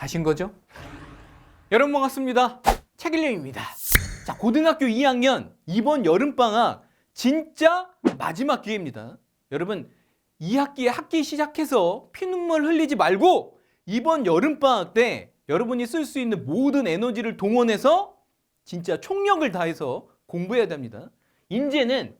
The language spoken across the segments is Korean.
하신 거죠? 여러분 반갑습니다. 책일령입니다. 자, 고등학교 2학년 이번 여름방학 진짜 마지막 기회입니다. 여러분 2학기에 학기 시작해서 피눈물 흘리지 말고 이번 여름방학 때 여러분이 쓸 수 있는 모든 에너지를 동원해서 진짜 총력을 다해서 공부해야 됩니다. 이제는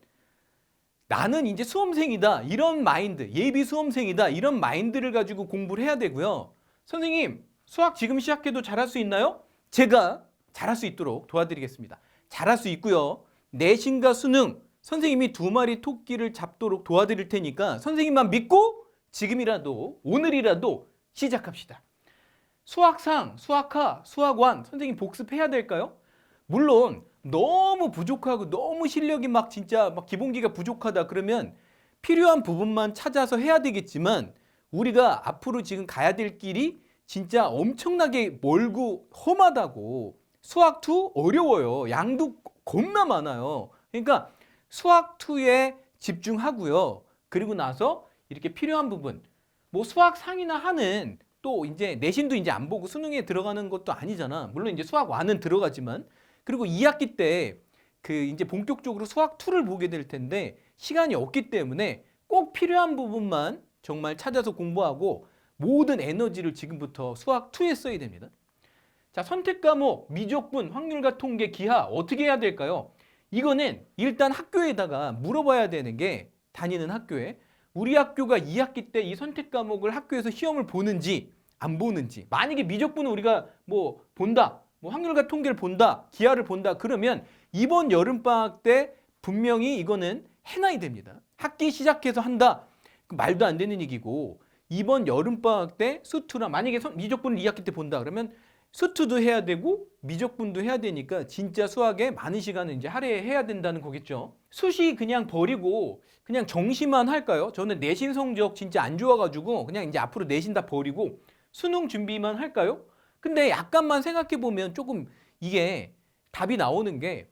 나는 이제 수험생이다 이런 마인드, 예비 수험생이다 이런 마인드를 가지고 공부를 해야 되고요. 선생님 수학 지금 시작해도 잘할 수 있나요? 제가 잘할 수 있도록 도와드리겠습니다. 잘할 수 있고요. 내신과 수능 선생님이 2마리 토끼를 잡도록 도와드릴 테니까 선생님만 믿고 지금이라도 오늘이라도 시작합시다. 수학상, 수학하, 수학원 선생님 복습해야 될까요? 물론 너무 부족하고 너무 실력이 막 진짜 막 기본기가 부족하다 그러면 필요한 부분만 찾아서 해야 되겠지만 우리가 앞으로 지금 가야 될 길이 진짜 엄청나게 멀고 험하다고. 수학2 어려워요. 양도 겁나 많아요. 그러니까 수학2에 집중하고요. 그리고 나서 이렇게 필요한 부분 뭐 수학상이나 하는 또 이제 내신도 이제 안 보고 수능에 들어가는 것도 아니잖아. 물론 이제 수학1은 들어가지만 그리고 2학기 때 그 이제 본격적으로 수학2를 보게 될 텐데 시간이 없기 때문에 꼭 필요한 부분만 정말 찾아서 공부하고 모든 에너지를 지금부터 수학2에 써야 됩니다. 자, 선택 과목, 미적분, 확률과 통계, 기하 어떻게 해야 될까요? 이거는 일단 학교에다가 물어봐야 되는 게 다니는 학교에 우리 학교가 2학기 때 이 선택 과목을 학교에서 시험을 보는지 안 보는지. 만약에 미적분을 우리가 뭐 본다, 뭐 확률과 통계를 본다, 기하를 본다 그러면 이번 여름방학 때 분명히 이거는 해놔야 됩니다. 학기 시작해서 한다. 말도 안 되는 얘기고 이번 여름방학 때 수투나 만약에 미적분을 2학기 때 본다 그러면 수투도 해야 되고 미적분도 해야 되니까 진짜 수학에 많은 시간을 이제 할애해야 된다는 거겠죠. 수시 그냥 버리고 그냥 정시만 할까요? 저는 내신 성적 진짜 안 좋아가지고 그냥 이제 앞으로 내신 다 버리고 수능 준비만 할까요? 근데 약간만 생각해 보면 조금 이게 답이 나오는 게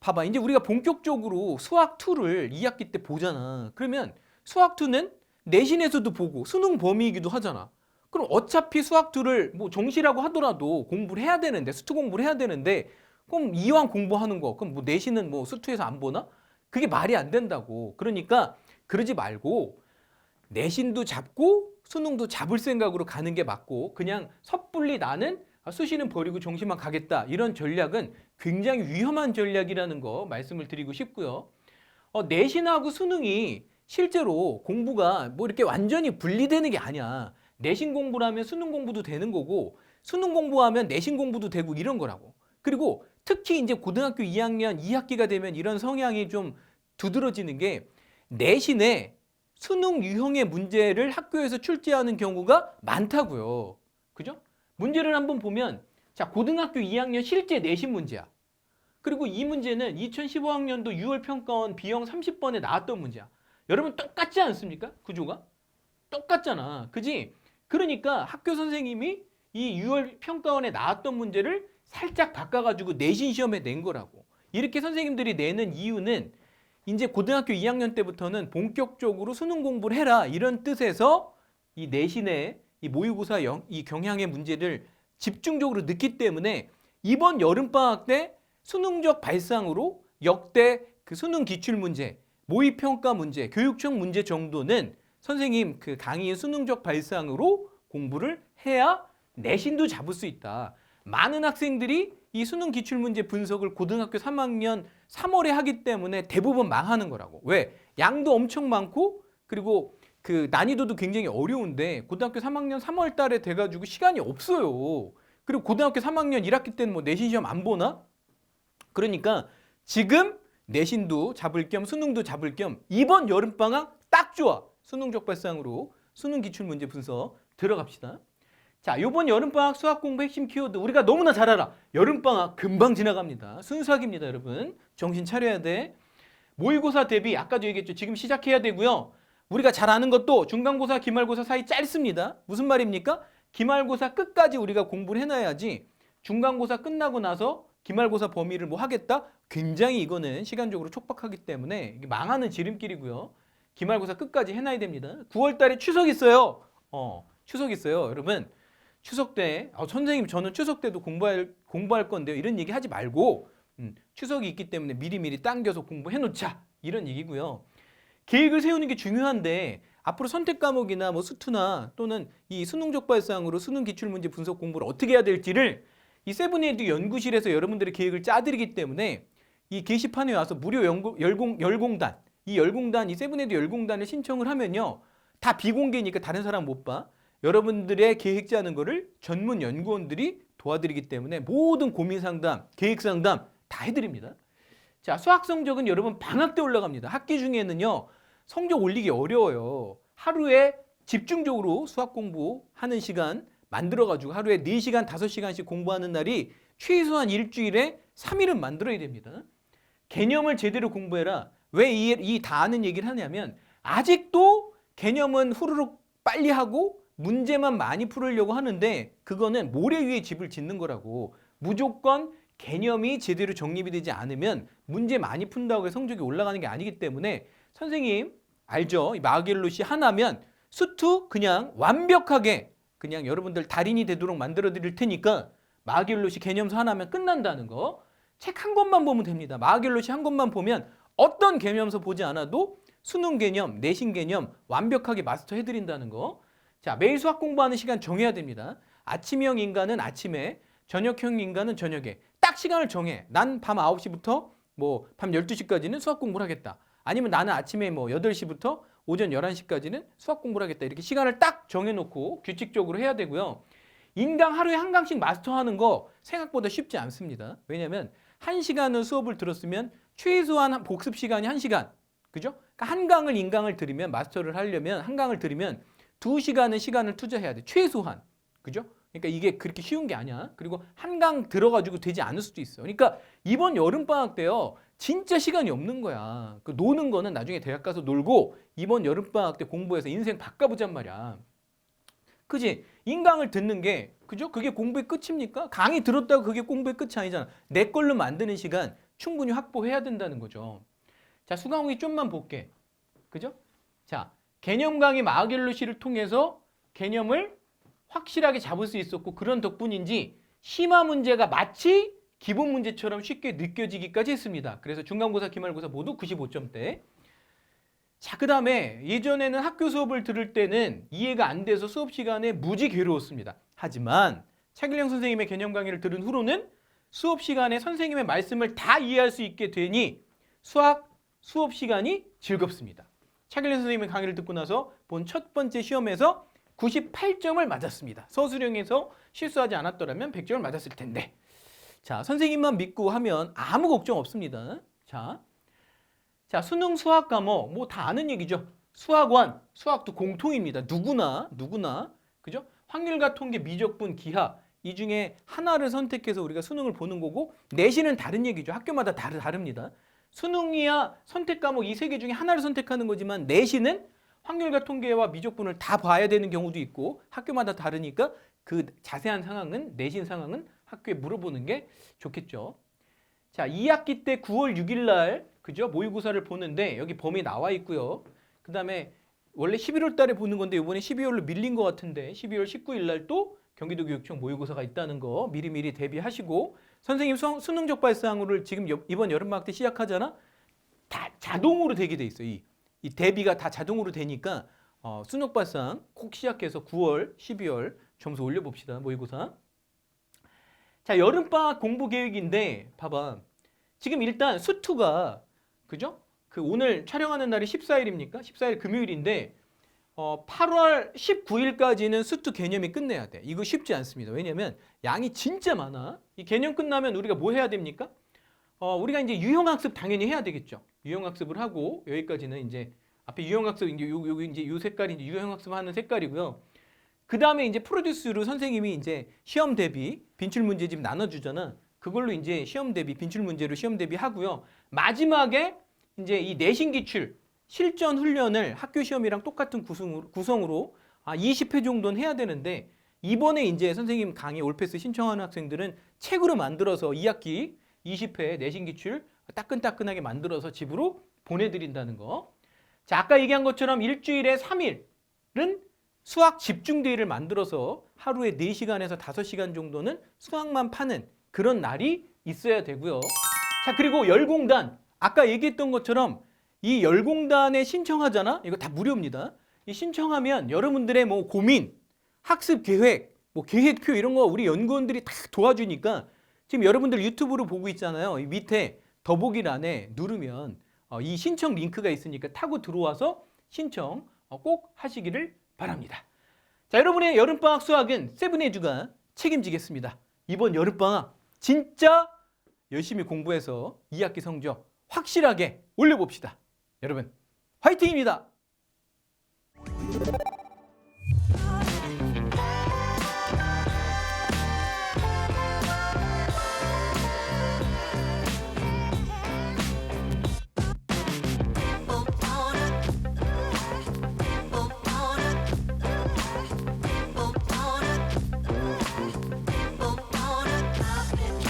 봐봐 이제 우리가 본격적으로 수학2를 2학기 때 보잖아. 그러면 수학2는 내신에서도 보고 수능 범위이기도 하잖아. 그럼 어차피 수학2를 뭐 정시라고 하더라도 공부를 해야 되는데 수투 공부를 해야 되는데 그럼 이왕 공부하는 거 그럼 뭐 내신은 뭐 수투에서 안 보나? 그게 말이 안 된다고. 그러니까 그러지 말고 내신도 잡고 수능도 잡을 생각으로 가는 게 맞고 그냥 섣불리 나는 수시는 버리고 정시만 가겠다 이런 전략은 굉장히 위험한 전략이라는 거 말씀을 드리고 싶고요. 내신하고 수능이 실제로 공부가 뭐 이렇게 완전히 분리되는 게 아니야. 내신 공부를 하면 수능 공부도 되는 거고 수능 공부하면 내신 공부도 되고 이런 거라고. 그리고 특히 이제 고등학교 2학년 2학기가 되면 이런 성향이 좀 두드러지는 게 내신에 수능 유형의 문제를 학교에서 출제하는 경우가 많다고요. 그죠? 문제를 한번 보면 자 고등학교 2학년 실제 내신 문제야. 그리고 이 문제는 2015학년도 6월 평가원 B형 30번에 나왔던 문제야. 여러분 똑같지 않습니까? 구조가? 똑같잖아. 그지? 그러니까 학교 선생님이 이 6월 평가원에 나왔던 문제를 살짝 바꿔가지고 내신 시험에 낸 거라고. 이렇게 선생님들이 내는 이유는 이제 고등학교 2학년 때부터는 본격적으로 수능 공부를 해라 이런 뜻에서 이 내신의 이 모의고사 이 경향의 문제를 집중적으로 넣기 때문에 이번 여름방학 때 수능적 발상으로 역대 그 수능 기출문제, 모의평가 문제, 교육청 문제 정도는 선생님 그 강의 수능적 발상으로 공부를 해야 내신도 잡을 수 있다. 많은 학생들이 이 수능 기출문제 분석을 고등학교 3학년 3월에 하기 때문에 대부분 망하는 거라고. 왜? 양도 엄청 많고 그리고 그 난이도도 굉장히 어려운데 고등학교 3학년 3월 달에 돼가지고 시간이 없어요. 그리고 고등학교 3학년 1학기 때는 뭐 내신 시험 안 보나? 그러니까 지금 내신도 잡을 겸 수능도 잡을 겸 이번 여름방학 딱 좋아. 수능적 발상으로 수능 기출문제 분석 들어갑시다. 자, 이번 여름방학 수학 공부 핵심 키워드 우리가 너무나 잘 알아. 여름방학 금방 지나갑니다. 순수학입니다, 여러분. 정신 차려야 돼. 모의고사 대비 아까도 얘기했죠. 지금 시작해야 되고요. 우리가 잘 아는 것도 중간고사, 기말고사 사이 짧습니다. 무슨 말입니까? 기말고사 끝까지 우리가 공부를 해놔야지 중간고사 끝나고 나서 기말고사 범위를 뭐 하겠다? 굉장히 이거는 시간적으로 촉박하기 때문에 이게 망하는 지름길이고요. 기말고사 끝까지 해놔야 됩니다. 9월 달에 추석 있어요. 추석 있어요. 여러분 추석 때 선생님 저는 추석 때도 공부할 건데요. 이런 얘기 하지 말고 추석이 있기 때문에 미리미리 당겨서 공부해 놓자. 이런 얘기고요. 계획을 세우는 게 중요한데 앞으로 선택 과목이나 뭐 수투나 또는 이 수능 적발상으로 수능 기출문제 분석 공부를 어떻게 해야 될지를 이 세븐에듀 연구실에서 여러분들의 계획을 짜드리기 때문에 이 게시판에 와서 무료 열공단 이 세븐에듀 열공단을 신청을 하면요. 다 비공개니까 다른 사람 못 봐. 여러분들의 계획 짜는 거를 전문 연구원들이 도와드리기 때문에 모든 고민 상담, 계획 상담 다 해드립니다. 자, 수학 성적은 여러분 방학 때 올라갑니다. 학기 중에는요. 성적 올리기 어려워요. 하루에 집중적으로 수학 공부하는 시간 만들어가지고 하루에 4시간, 5시간씩 공부하는 날이 최소한 일주일에 3일은 만들어야 됩니다. 개념을 제대로 공부해라. 왜 이 다 아는 얘기를 하냐면 아직도 개념은 후루룩 빨리 하고 문제만 많이 풀으려고 하는데 그거는 모래 위에 집을 짓는 거라고. 무조건 개념이 제대로 정립이 되지 않으면 문제 많이 푼다고 해서 성적이 올라가는 게 아니기 때문에 선생님 알죠? 마겔롯이 하나면 수투 그냥 완벽하게 그냥 여러분들 달인이 되도록 만들어 드릴 테니까 마겔롯이 개념서 하나면 끝난다는 거. 책 한 권만 보면 됩니다. 마겔롯이 한 권만 보면 어떤 개념서 보지 않아도 수능 개념, 내신 개념 완벽하게 마스터 해드린다는 거. 자, 매일 수학 공부하는 시간 정해야 됩니다. 아침형 인간은 아침에, 저녁형 인간은 저녁에. 딱 시간을 정해. 난 밤 9시부터 뭐 밤 12시까지는 수학 공부를 하겠다. 아니면 나는 아침에 뭐 8시부터 오전 11시까지는 수학 공부를 하겠다. 이렇게 시간을 딱 정해놓고 규칙적으로 해야 되고요. 인강 하루에 한 강씩 마스터하는 거 생각보다 쉽지 않습니다. 왜냐하면 1시간을 수업을 들었으면 최소한 복습 시간이 1시간. 그죠? 그러니까 한 강을 인강을 들으면 마스터를 하려면 한 강을 들으면 2시간은 시간을 투자해야 돼. 최소한. 그죠? 그러니까 이게 그렇게 쉬운 게 아니야. 그리고 한 강 들어가지고 되지 않을 수도 있어. 그러니까 이번 여름방학 때요. 진짜 시간이 없는 거야. 그 노는 거는 나중에 대학 가서 놀고 이번 여름방학 때 공부해서 인생 바꿔보잔 말이야. 그지? 인강을 듣는 게 그죠? 그게 공부의 끝입니까? 강의 들었다고 그게 공부의 끝이 아니잖아. 내 걸로 만드는 시간 충분히 확보해야 된다는 거죠. 자, 수강후기 좀만 볼게. 그죠? 자, 개념 강의 마겔롯이를 통해서 개념을 확실하게 잡을 수 있었고 그런 덕분인지 심화 문제가 마치 기본 문제처럼 쉽게 느껴지기까지 했습니다. 그래서 중간고사, 기말고사 모두 95점대. 자, 그 다음에 예전에는 학교 수업을 들을 때는 이해가 안 돼서 수업 시간에 무지 괴로웠습니다. 하지만 차길령 선생님의 개념 강의를 들은 후로는 수업 시간에 선생님의 말씀을 다 이해할 수 있게 되니 수업 시간이 즐겁습니다. 차길령 선생님의 강의를 듣고 나서 본 첫 번째 시험에서 98점을 맞았습니다. 서술형에서 실수하지 않았더라면 100점을 맞았을 텐데. 자, 선생님만 믿고 하면 아무 걱정 없습니다. 자, 수능 수학 과목 뭐 다 아는 얘기죠. 수학원, 수학도 공통입니다. 누구나 그죠? 확률과 통계, 미적분, 기하 이 중에 하나를 선택해서 우리가 수능을 보는 거고 내신은 다른 얘기죠. 학교마다 다릅니다. 수능이야 선택 과목 이 세 개 중에 하나를 선택하는 거지만 내신은 확률과 통계와 미적분을 다 봐야 되는 경우도 있고 학교마다 다르니까 그 자세한 상황은 내신 상황은 학교에 물어보는 게 좋겠죠. 자, 2학기 때 9월 6일 날 그죠? 모의고사를 보는데 여기 범위 나와 있고요. 그다음에 원래 11월 달에 보는 건데 이번에 12월로 밀린 것 같은데 12월 19일 날 또 경기도교육청 모의고사가 있다는 거 미리미리 대비하시고 선생님 수능 적발사항을 지금 이번 여름방학 때 시작하잖아. 다 자동으로 되게 돼 있어. 이 대비가 다 자동으로 되니까 수능 적발사항 꼭 시작해서 9월, 12월 점수 올려봅시다. 모의고사. 자, 여름방학 공부 계획인데 봐봐. 지금 일단 수투가 그죠? 그 오늘 촬영하는 날이 14일입니까? 14일 금요일인데 8월 19일까지는 수투 개념이 끝내야 돼. 이거 쉽지 않습니다. 왜냐면 양이 진짜 많아. 이 개념 끝나면 우리가 뭐 해야 됩니까? 우리가 이제 유형학습 당연히 해야 되겠죠. 유형학습을 하고 여기까지는 이제 앞에 유형학습 이제 요 이제 요 색깔이 이제 유형학습 하는 색깔이고요. 그 다음에 이제 프로듀스로 선생님이 이제 시험 대비 빈출 문제집 나눠주잖아. 그걸로 이제 시험 대비 빈출 문제로 시험 대비 하고요. 마지막에 이제 이 내신 기출 실전 훈련을 학교 시험이랑 똑같은 구성으로 20회 정도는 해야 되는데 이번에 이제 선생님 강의 올패스 신청하는 학생들은 책으로 만들어서 2학기 20회 내신 기출 따끈따끈하게 만들어서 집으로 보내드린다는 거. 자, 아까 얘기한 것처럼 일주일에 3일은 수학 집중데이를 만들어서 하루에 4시간에서 5시간 정도는 수학만 파는 그런 날이 있어야 되고요. 자, 그리고 열공단. 아까 얘기했던 것처럼 이 열공단에 신청하잖아? 이거 다 무료입니다. 이 신청하면 여러분들의 뭐 고민, 학습 계획, 뭐 계획표 이런 거 우리 연구원들이 다 도와주니까 지금 여러분들 유튜브로 보고 있잖아요. 이 밑에 더보기란에 누르면 이 신청 링크가 있으니까 타고 들어와서 신청 꼭 하시기를 바랍니다. 자, 여러분의 여름방학 수학은 세븐에듀가 책임지겠습니다. 이번 여름방학 진짜 열심히 공부해서 2학기 성적 확실하게 올려봅시다. 여러분 화이팅입니다.